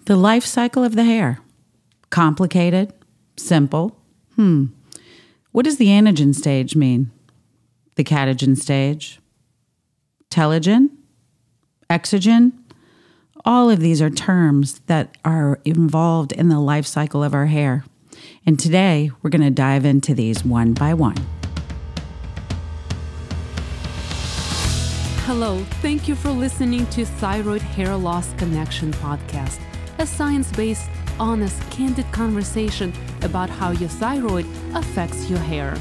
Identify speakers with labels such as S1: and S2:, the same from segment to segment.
S1: The life cycle of the hair. Complicated? Simple? What does the anagen stage mean? The catagen stage? Telogen? Exogen? All of these are terms that are involved in the life cycle of our hair. And today, we're going to dive into these one by one.
S2: Hello, thank you for listening to Thyroid Hair Loss Connection podcast, a science-based, honest, candid conversation about how your thyroid affects your hair.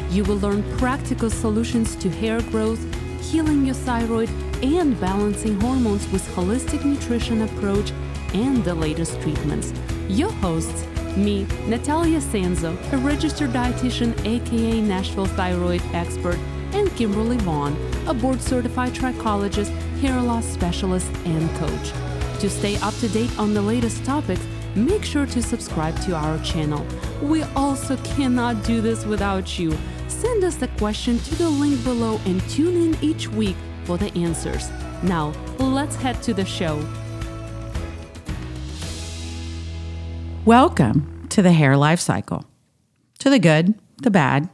S2: You will learn practical solutions to hair growth, healing your thyroid, and balancing hormones with holistic nutrition approach and the latest treatments. Your hosts, me, Nataliia Sanzo, a registered dietitian, aka Nashville thyroid expert, and Kimberly Vaughn, a board-certified trichologist, hair loss specialist, and coach. To stay up to date on the latest topics, make sure to subscribe to our channel. We also cannot do this without you. Send us a question to the link below and tune in each week for the answers. Now, let's head to the show.
S1: Welcome to the hair life cycle. To the good, the bad,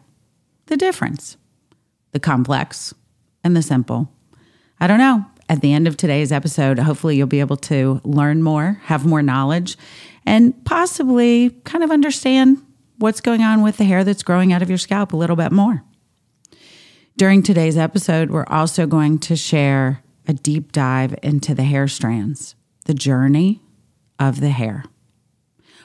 S1: the difference, the complex, and the simple. I don't know. At the end of today's episode, hopefully you'll be able to learn more, have more knowledge, and possibly kind of understand what's going on with the hair that's growing out of your scalp a little bit more. During today's episode, we're also going to share a deep dive into the hair strands, the journey of the hair.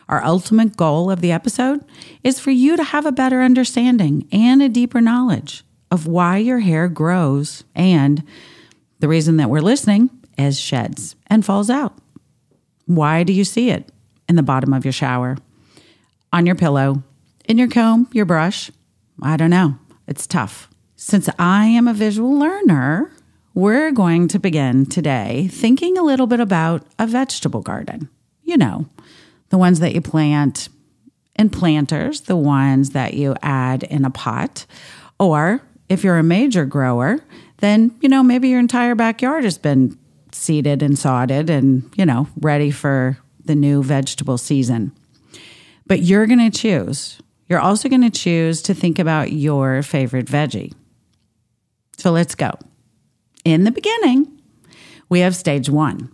S1: Our ultimate goal of the episode is for you to have a better understanding and a deeper knowledge of why your hair grows and the reason that we're listening is sheds and falls out. Why do you see it in the bottom of your shower, on your pillow, in your comb, your brush? I don't know. It's tough. Since I am a visual learner, we're going to begin today thinking a little bit about a vegetable garden. You know, the ones that you plant in planters, the ones that you add in a pot, or if you're a major grower, then, maybe your entire backyard has been seeded and sodded and, ready for the new vegetable season. But you're going to choose. You're also going to choose to think about your favorite veggie. So let's go. In the beginning, we have stage 1.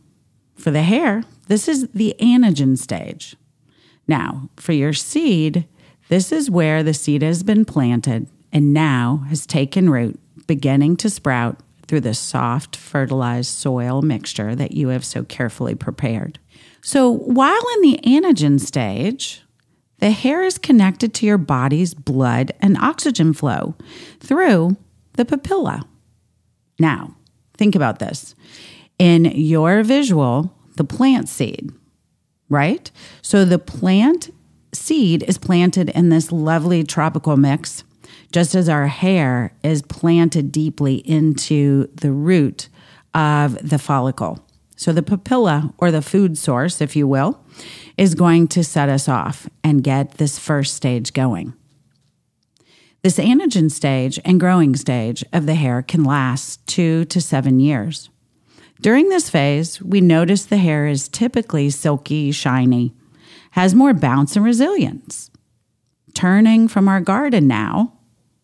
S1: For the hair, this is the anagen stage. Now, for your seed, this is where the seed has been planted and now has taken root, beginning to sprout through the soft, fertilized soil mixture that you have so carefully prepared. So while in the anagen stage, the hair is connected to your body's blood and oxygen flow through the papilla. Now, think about this. In your visual, the plant seed, right? So the plant seed is planted in this lovely tropical mix, just as our hair is planted deeply into the root of the follicle. So the papilla, or the food source, if you will, is going to set us off and get this first stage going. This anagen stage and growing stage of the hair can last 2 to 7 years. During this phase, we notice the hair is typically silky, shiny, has more bounce and resilience. Turning from our garden now,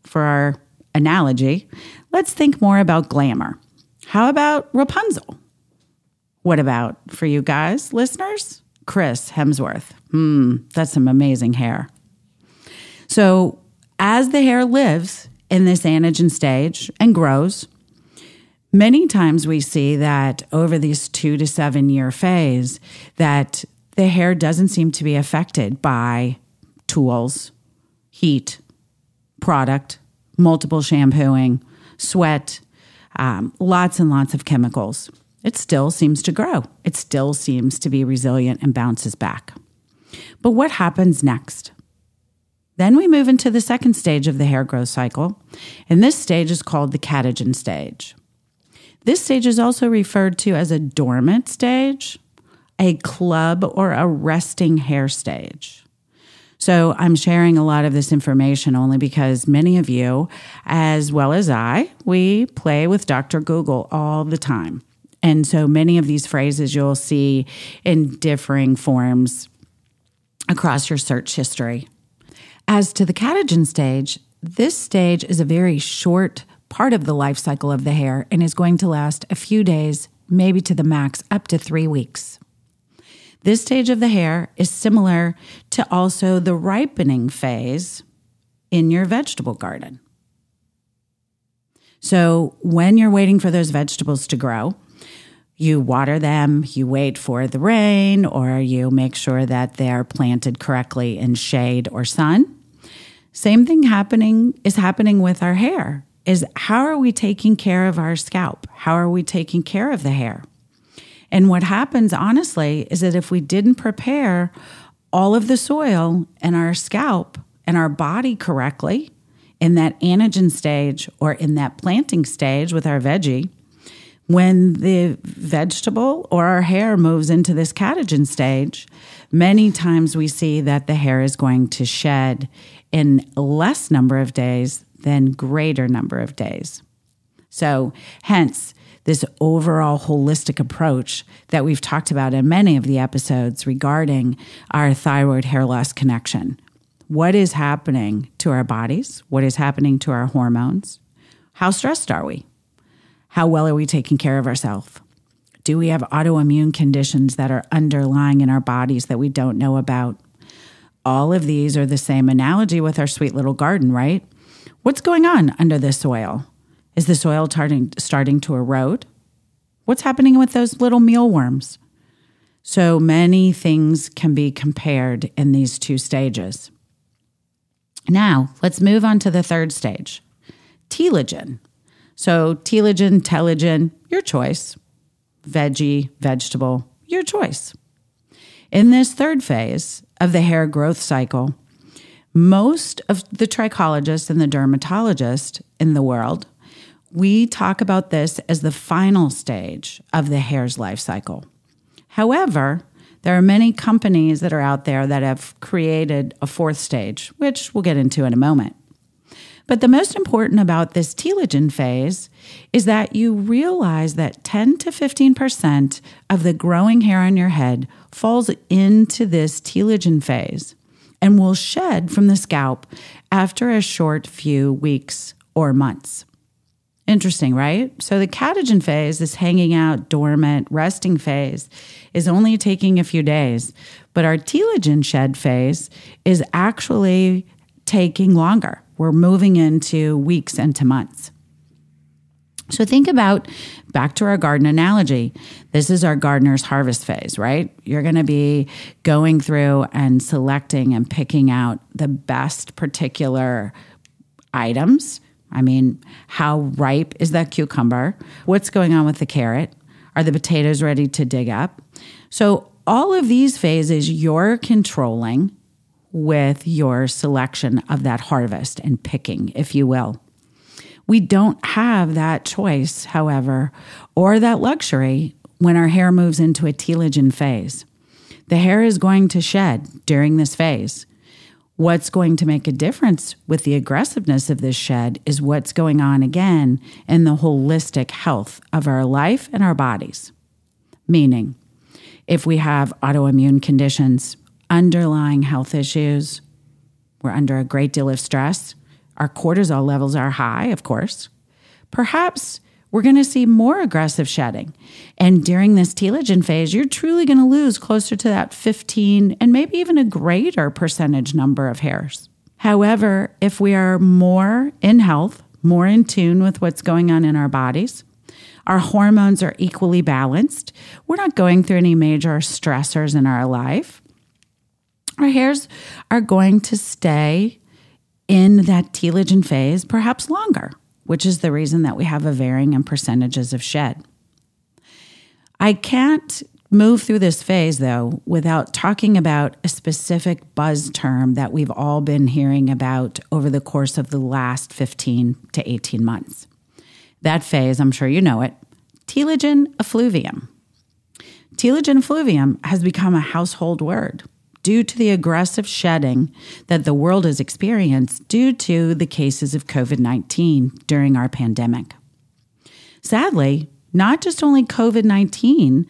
S1: for our analogy, let's think more about glamour. How about Rapunzel? What about, for you guys, listeners, Chris Hemsworth? That's some amazing hair. So as the hair lives in this anagen stage and grows, many times we see that over this 2 to 7 year phase that the hair doesn't seem to be affected by tools, heat, product, multiple shampooing, sweat, lots and lots of chemicals. It still seems to grow. It still seems to be resilient and bounces back. But what happens next? Then we move into the second stage of the hair growth cycle, and this stage is called the catagen stage. This stage is also referred to as a dormant stage, a club, or a resting hair stage. So I'm sharing a lot of this information only because many of you, as well as I, we play with Dr. Google all the time. And so many of these phrases you'll see in differing forms across your search history. As to the catagen stage, this stage is a very short part of the life cycle of the hair and is going to last a few days, maybe to the max up to 3 weeks. This stage of the hair is similar to also the ripening phase in your vegetable garden. So when you're waiting for those vegetables to grow, you water them, you wait for the rain, or you make sure that they're planted correctly in shade or sun. Same thing is happening with our hair, is how are we taking care of our scalp? How are we taking care of the hair? And what happens, honestly, is that if we didn't prepare all of the soil in our scalp and our body correctly in that anagen stage or in that planting stage with our veggie, when the vegetable or our hair moves into this catagen stage, many times we see that the hair is going to shed in less number of days than greater number of days. So hence, this overall holistic approach that we've talked about in many of the episodes regarding our thyroid hair loss connection. What is happening to our bodies? What is happening to our hormones? How stressed are we? How well are we taking care of ourselves? Do we have autoimmune conditions that are underlying in our bodies that we don't know about? All of these are the same analogy with our sweet little garden, right? What's going on under the soil? Is the soil starting to erode? What's happening with those little mealworms? So many things can be compared in these two stages. Now, let's move on to the third stage, telogen. So telogen, telogen, your choice. Veggie, vegetable, your choice. In this third phase of the hair growth cycle, most of the trichologists and the dermatologists in the world, we talk about this as the final stage of the hair's life cycle. However, there are many companies that are out there that have created a fourth stage, which we'll get into in a moment. But the most important about this telogen phase is that you realize that 10 to 15% of the growing hair on your head falls into this telogen phase and will shed from the scalp after a short few weeks or months. Interesting, right? So the catagen phase, this hanging out, dormant, resting phase, is only taking a few days. But our telogen shed phase is actually taking longer. We're moving into weeks and to months. So think about, back to our garden analogy, this is our gardener's harvest phase, right? You're going to be going through and selecting and picking out the best particular items. I mean, how ripe is that cucumber? What's going on with the carrot? Are the potatoes ready to dig up? So all of these phases you're controlling with your selection of that harvest and picking, if you will. We don't have that choice, however, or that luxury when our hair moves into a telogen phase. The hair is going to shed during this phase. What's going to make a difference with the aggressiveness of this shed is what's going on again in the holistic health of our life and our bodies. Meaning, if we have autoimmune conditions, underlying health issues, we're under a great deal of stress, our cortisol levels are high, of course, perhaps we're going to see more aggressive shedding. And during this telogen phase, you're truly going to lose closer to that 15 and maybe even a greater percentage number of hairs. However, if we are more in health, more in tune with what's going on in our bodies, our hormones are equally balanced, we're not going through any major stressors in our life, our hairs are going to stay in that telogen phase perhaps longer, which is the reason that we have a varying in percentages of shed. I can't move through this phase, though, without talking about a specific buzz term that we've all been hearing about over the course of the last 15 to 18 months. That phase, I'm sure you know it, telogen effluvium. Telogen effluvium has become a household word due to the aggressive shedding that the world has experienced due to the cases of COVID-19 during our pandemic. Sadly, not just only COVID-19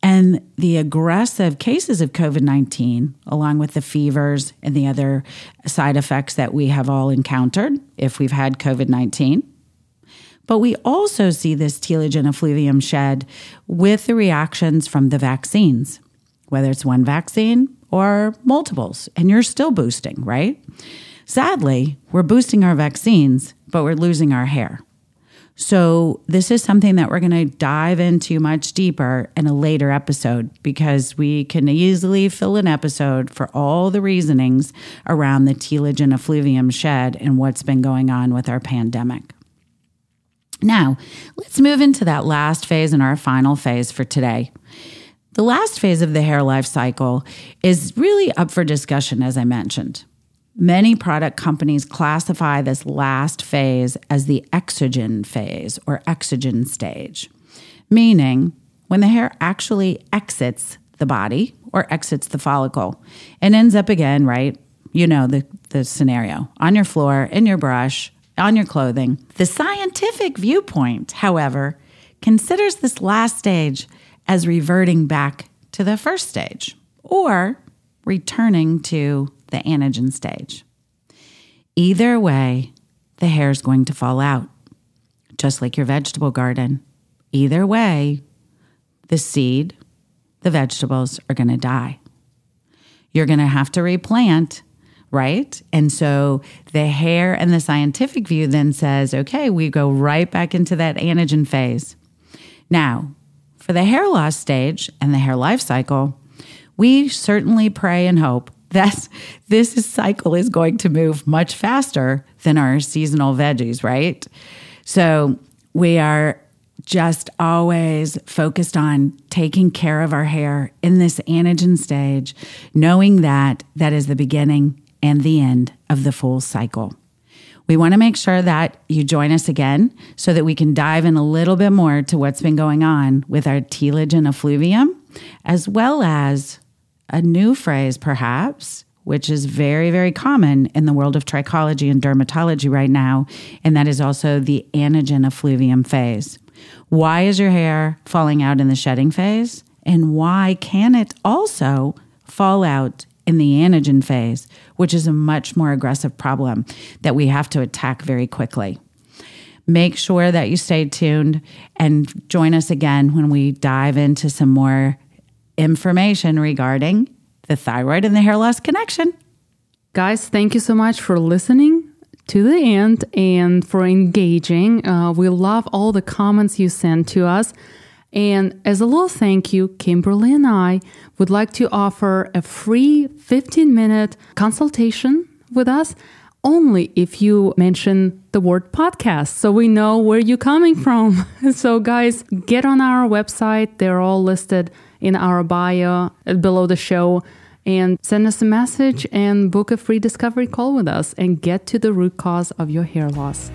S1: and the aggressive cases of COVID-19, along with the fevers and the other side effects that we have all encountered if we've had COVID-19. But we also see this telogen effluvium shed with the reactions from the vaccines, whether it's one vaccine or multiples, and you're still boosting, right? Sadly, we're boosting our vaccines, but we're losing our hair. So this is something that we're going to dive into much deeper in a later episode, because we can easily fill an episode for all the reasonings around the telogen effluvium shed and what's been going on with our pandemic. Now, let's move into that last phase and our final phase for today. The last phase of the hair life cycle is really up for discussion, as I mentioned. Many product companies classify this last phase as the exogen phase or exogen stage, meaning when the hair actually exits the body or exits the follicle and ends up again, right? You know the scenario, on your floor, in your brush, on your clothing. The scientific viewpoint, however, considers this last stage as reverting back to the first stage or returning to the anagen stage. Either way, the hair is going to fall out, just like your vegetable garden. Either way, the seed, the vegetables are going to die. You're going to have to replant, right? And so the hair and the scientific view then says, okay, we go right back into that anagen phase. Now, for the hair loss stage and the hair life cycle, we certainly pray and hope that this cycle is going to move much faster than our seasonal veggies, right? So we are just always focused on taking care of our hair in this anagen stage, knowing that that is the beginning and the end of the full cycle. We want to make sure that you join us again so that we can dive in a little bit more to what's been going on with our telogen effluvium, as well as a new phrase, perhaps, which is very, very common in the world of trichology and dermatology right now, and that is also the anagen effluvium phase. Why is your hair falling out in the shedding phase? And why can it also fall out in the anagen phase, which is a much more aggressive problem that we have to attack very quickly? Make sure that you stay tuned and join us again when we dive into some more information regarding the thyroid and the hair loss connection.
S2: Guys, thank you so much for listening to the end and for engaging. We love all the comments you send to us. And as a little thank you, Kimberly and I would like to offer a free 15-minute consultation with us only if you mention the word podcast, so we know where you're coming from. So guys, get on our website. They're all listed in our bio below the show, and send us a message and book a free discovery call with us and get to the root cause of your hair loss.